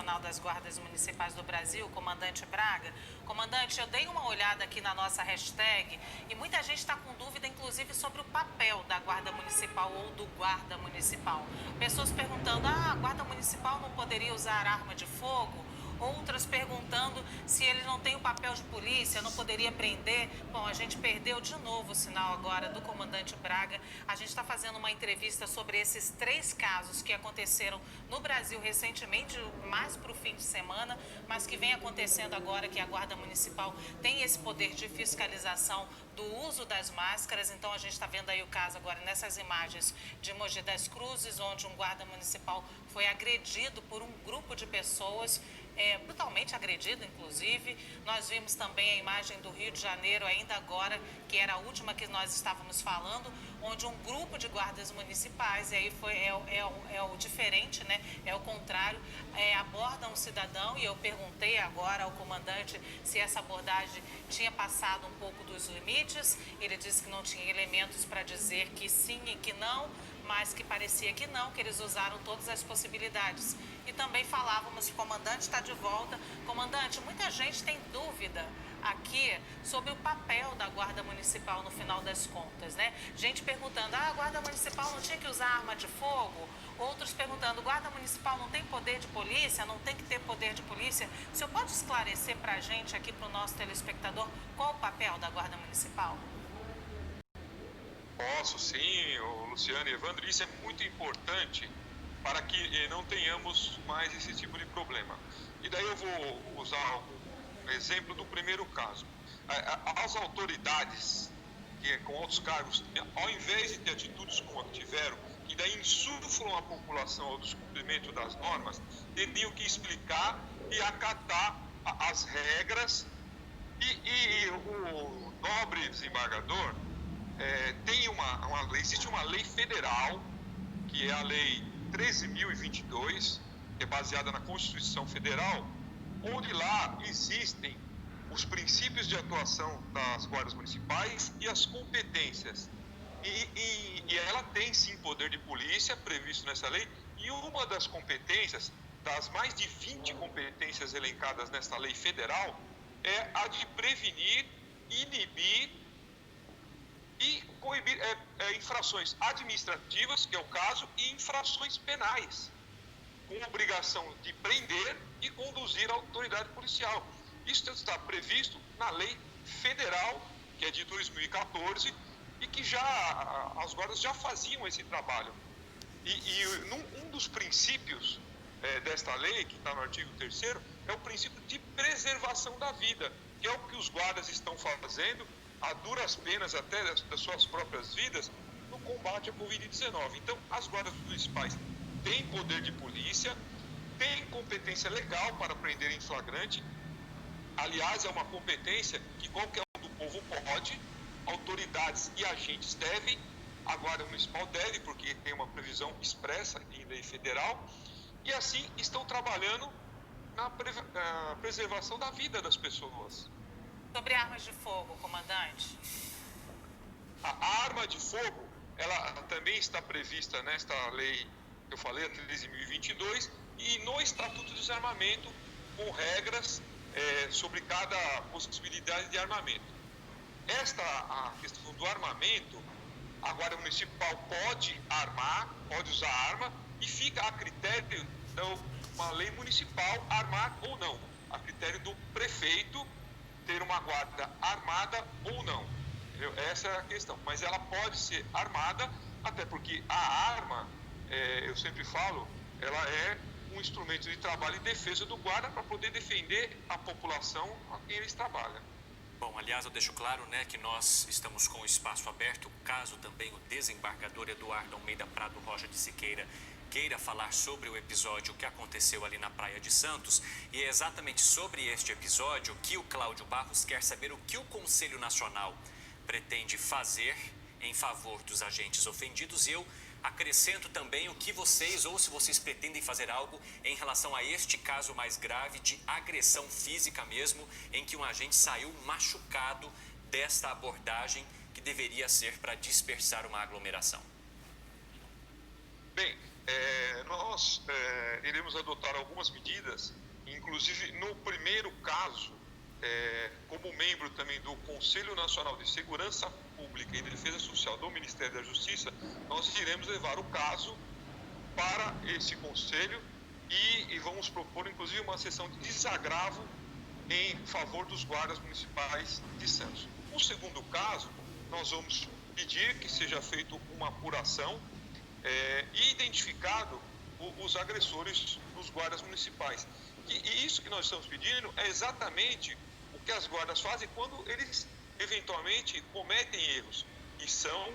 Nacional das Guardas Municipais do Brasil, comandante Braga. Comandante, eu dei uma olhada aqui na nossa hashtag e muita gente está com dúvida, inclusive, sobre o papel da Guarda Municipal ou do Guarda Municipal. Pessoas perguntando, a Guarda Municipal não poderia usar arma de fogo? Outras perguntando se ele não tem o papel de polícia, não poderia prender. Bom, a gente perdeu de novo o sinal agora do comandante Braga. A gente está fazendo uma entrevista sobre esses 3 casos que aconteceram no Brasil recentemente, mais para o fim de semana, mas que vem acontecendo agora que a Guarda Municipal tem esse poder de fiscalização do uso das máscaras. Então a gente está vendo aí o caso agora nessas imagens de Mogi das Cruzes, onde um guarda municipal foi agredido por um grupo de pessoas, brutalmente agredido, inclusive. Nós vimos também a imagem do Rio de Janeiro, ainda agora, que era a última que nós estávamos falando, onde um grupo de guardas municipais, e aí é o diferente, né? É o contrário, aborda um cidadão, e eu perguntei agora ao comandante se essa abordagem tinha passado um pouco dos limites. Ele disse que não tinha elementos para dizer que sim e que não, mas que parecia que não, que eles usaram todas as possibilidades. E também falávamos, o comandante está de volta. Comandante, muita gente tem dúvida aqui sobre o papel da Guarda Municipal no final das contas, né? Gente perguntando, a Guarda Municipal não tinha que usar arma de fogo? Outros perguntando, Guarda Municipal não tem poder de polícia, não tem que ter poder de polícia? O senhor pode esclarecer para a gente aqui, para o nosso telespectador, qual o papel da Guarda Municipal? Posso sim, Luciano e Evandro, isso é muito importante para que não tenhamos mais esse tipo de problema. E daí eu vou usar o exemplo do primeiro caso. As autoridades, que com altos cargos, ao invés de ter atitudes como tiveram, que daí insuflam a população ao descumprimento das normas, teriam que explicar e acatar as regras. E o nobre desembargador tem uma lei, existe uma lei federal, que é a Lei 13.022, que é baseada na Constituição Federal, onde lá existem os princípios de atuação das guardas municipais e as competências. E ela tem sim poder de polícia previsto nessa lei, e uma das competências, das mais de 20 competências elencadas nessa lei federal, é a de prevenir, inibir e coibir infrações administrativas, que é o caso, e infrações penais, com obrigação de prender e conduzir à autoridade policial. Isso está previsto na lei federal, que é de 2014, e que as guardas já faziam esse trabalho. Um dos princípios desta lei, que está no artigo 3º, é o princípio de preservação da vida, que é o que os guardas estão fazendo, a duras penas até das suas próprias vidas, no combate à Covid-19. Então, as guardas municipais têm poder de polícia, têm competência legal para prender em flagrante. Aliás, é uma competência que qualquer um do povo pode, autoridades e agentes devem, a Guarda Municipal deve, porque tem uma previsão expressa em lei federal, e assim estão trabalhando na preservação da vida das pessoas. Sobre armas de fogo, comandante. A arma de fogo, ela também está prevista nesta lei que eu falei, a 13.022, e no Estatuto de Desarmamento, com regras sobre cada possibilidade de armamento. A questão do armamento, a Guarda Municipal pode armar, pode usar arma, e fica a critério de uma lei municipal armar ou não, a critério do prefeito ter uma guarda armada ou não. Entendeu? Essa é a questão. Mas ela pode ser armada, até porque a arma, eu sempre falo, ela é um instrumento de trabalho e defesa do guarda para poder defender a população a quem eles trabalham. Bom, aliás, eu deixo claro, né, que nós estamos com o espaço aberto, caso também o desembargador Eduardo Almeida Prado Rocha de Siqueira queira falar sobre o episódio que aconteceu ali na Praia de Santos. E é exatamente sobre este episódio que o Cláudio Barros quer saber o que o Conselho Nacional pretende fazer em favor dos agentes ofendidos. E eu acrescento também o que vocês, ou se vocês pretendem fazer algo em relação a este caso mais grave de agressão física mesmo, em que um agente saiu machucado desta abordagem que deveria ser para dispersar uma aglomeração. Bem, nós iremos adotar algumas medidas, inclusive no primeiro caso, como membro também do Conselho Nacional de Segurança Pública e Defesa Social do Ministério da Justiça, nós iremos levar o caso para esse conselho e vamos propor, inclusive, uma sessão de desagravo em favor dos guardas municipais de Santos. No segundo caso, nós vamos pedir que seja feita uma apuração e identificado os agressores dos guardas municipais. E isso que nós estamos pedindo é exatamente o que as guardas fazem quando eles eventualmente cometem erros e são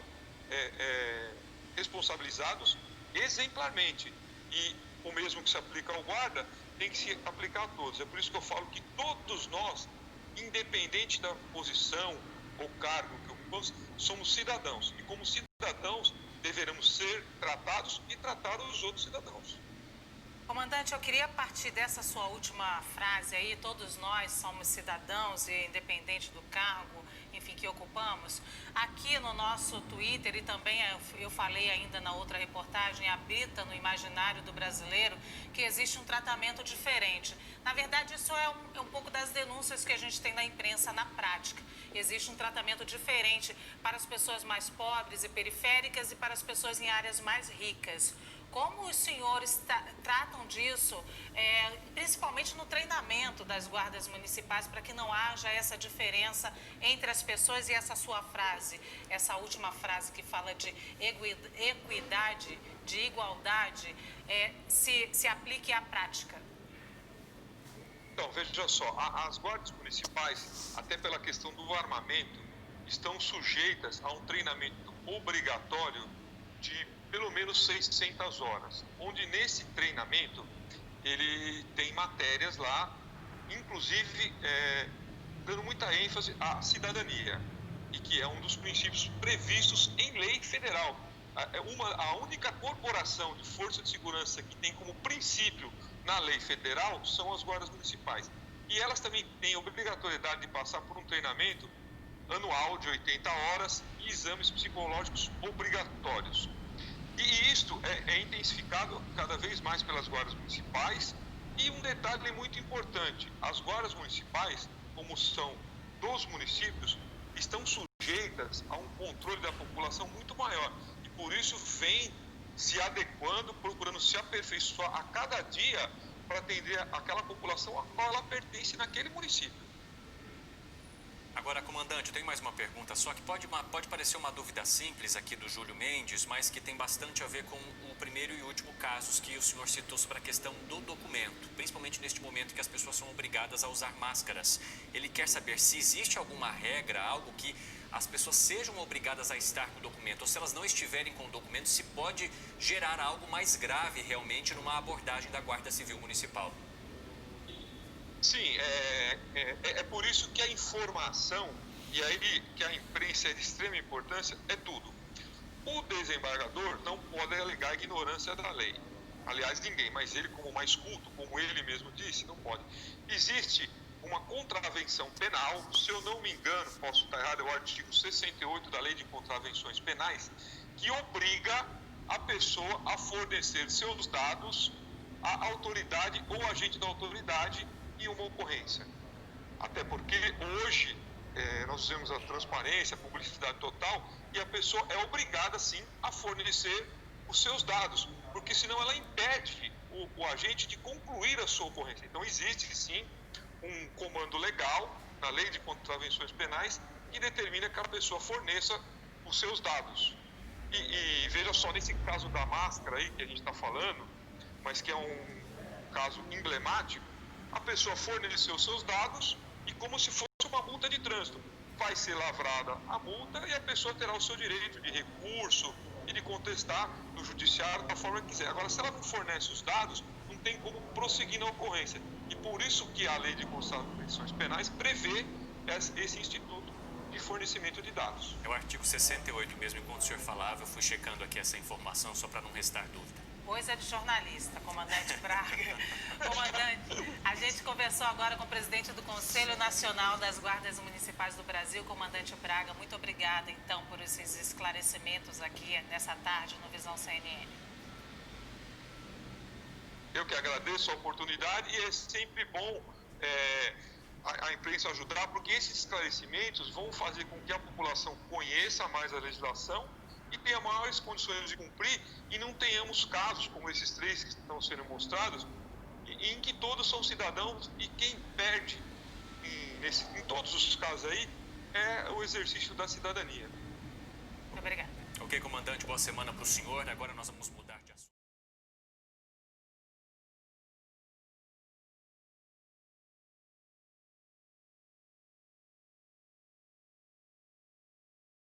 responsabilizados exemplarmente. E o mesmo que se aplica ao guarda tem que se aplicar a todos. É por isso que eu falo que todos nós, independente da posição ou cargo que ocupamos, somos cidadãos. E como cidadãos, deveremos ser tratados e tratar os outros cidadãos. Comandante, eu queria partir dessa sua última frase aí, todos nós somos cidadãos e independente do cargo, enfim, que ocupamos. Aqui no nosso Twitter e também eu falei ainda na outra reportagem, habita no imaginário do brasileiro que existe um tratamento diferente. Na verdade, isso é um pouco das denúncias que a gente tem na imprensa na prática. Existe um tratamento diferente para as pessoas mais pobres e periféricas e para as pessoas em áreas mais ricas. Como os senhores tratam disso, principalmente no treinamento das guardas municipais, para que não haja essa diferença entre as pessoas e essa sua frase, essa última frase que fala de equidade, de igualdade, se aplique à prática? Então, veja só, as guardas municipais, até pela questão do armamento, estão sujeitas a um treinamento obrigatório de pelo menos 600 horas, onde nesse treinamento ele tem matérias lá, inclusive dando muita ênfase à cidadania, e que é um dos princípios previstos em lei federal. A única corporação de força de segurança que tem como princípio na lei federal são as guardas municipais. E elas também têm a obrigatoriedade de passar por um treinamento anual de 80 horas e exames psicológicos obrigatórios. E isto é intensificado cada vez mais pelas guardas municipais. E um detalhe muito importante, as guardas municipais, como são dos municípios, estão sujeitas a um controle da população muito maior. E por isso vem se adequando, procurando se aperfeiçoar a cada dia para atender aquela população a qual ela pertence naquele município. Agora, comandante, eu tenho mais uma pergunta só, que pode parecer uma dúvida simples aqui do Júlio Mendes, mas que tem bastante a ver com o primeiro e último casos que o senhor citou sobre a questão do documento, principalmente neste momento que as pessoas são obrigadas a usar máscaras. Ele quer saber se existe alguma regra, algo que as pessoas sejam obrigadas a estar com o documento, ou se elas não estiverem com o documento, se pode gerar algo mais grave realmente numa abordagem da Guarda Civil Municipal. Sim, é por isso que a informação, e aí que a imprensa é de extrema importância, é tudo. O desembargador não pode alegar ignorância da lei. Aliás, ninguém, mas ele, como mais culto, como ele mesmo disse, não pode. Existe uma contravenção penal, se eu não me engano, posso estar errado, é o artigo 68 da Lei de Contravenções Penais, que obriga a pessoa a fornecer seus dados à autoridade ou agente da autoridade em uma ocorrência. Até porque hoje nós fizemos a transparência, a publicidade total, e a pessoa é obrigada sim a fornecer os seus dados, porque senão ela impede o agente de concluir a sua ocorrência. Então existe sim um comando legal na Lei de Contravenções Penais que determina que a pessoa forneça os seus dados. E veja só, nesse caso da máscara aí que a gente está falando, mas que é um caso emblemático, a pessoa forneceu os seus dados e como se fosse uma multa de trânsito. Vai ser lavrada a multa e a pessoa terá o seu direito de recurso e de contestar no judiciário da forma que quiser. Agora, se ela não fornece os dados, não tem como prosseguir na ocorrência. E por isso que a Lei de Contravenções Penais prevê esse instituto de fornecimento de dados. É o artigo 68 mesmo, enquanto o senhor falava, eu fui checando aqui essa informação só para não restar dúvida. Coisa de jornalista, comandante Braga. Comandante, a gente conversou agora com o presidente do Conselho Nacional das Guardas Municipais do Brasil, comandante Braga. Muito obrigada, então, por esses esclarecimentos aqui nessa tarde no Visão CNN. Eu que agradeço a oportunidade e é sempre bom a imprensa ajudar, porque esses esclarecimentos vão fazer com que a população conheça mais a legislação e tenha maiores condições de cumprir e não tenhamos casos como esses 3 que estão sendo mostrados, em que todos são cidadãos e quem perde em todos os casos aí é o exercício da cidadania. Muito obrigada. Ok, comandante, boa semana para o senhor. Agora nós vamos mudar.